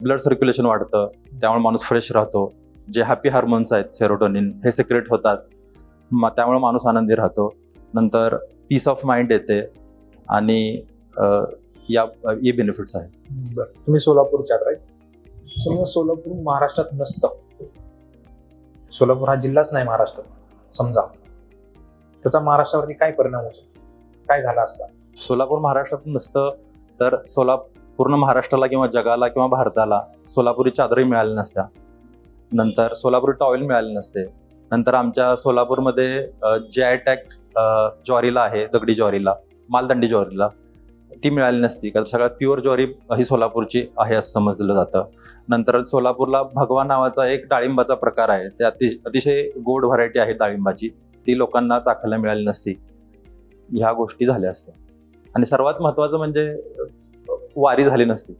Blood circulation वाढतं, त्यामुळे माणूस फ्रेश राहतो. जे हॅपी हार्मोन्स आहेत सेरोटोनिन हे सिक्रेट होतात, त्यामुळे माणूस आनंदी राहतो. नंतर पीस ऑफ माइंड येते आणि हे बेनिफिट्स आहेत. बरं, तुम्ही सोलापूरच्या राईट. समजा सोलापूर महाराष्ट्रात नसतं, सोलापूर हा जिल्हाच नाही महाराष्ट्रात समजा, त्याचा महाराष्ट्रावरती काय परिणाम होऊ शकतो, काय झाला असता? सोलापूर महाराष्ट्रात नसतं तर पूर्ण महाराष्ट्राला किंवा जगाला किंवा भारताला सोलापुरी चादरही मिळाली नसत्या. नंतर सोलापुरी टॉवेल मिळाले नसते. नंतर आमच्या सोलापूरमध्ये GI टॅग ज्वारीला आहे, दगडी ज्वारीला, मालदंडी ज्वारीला, ती मिळाली नसती, कारण सगळ्यात प्युअर ज्वारी ही सोलापूरची आहे असं समजलं जातं. नंतर सोलापूरला भगवा नावाचा एक डाळिंबाचा प्रकार आहे, ते अतिशय गोड व्हरायटी आहे डाळिंबाची, ती लोकांना चाखायला मिळाली नसती. ह्या गोष्टी झाल्या असत्या. आणि सर्वात महत्त्वाचं म्हणजे वारी झाली नसती.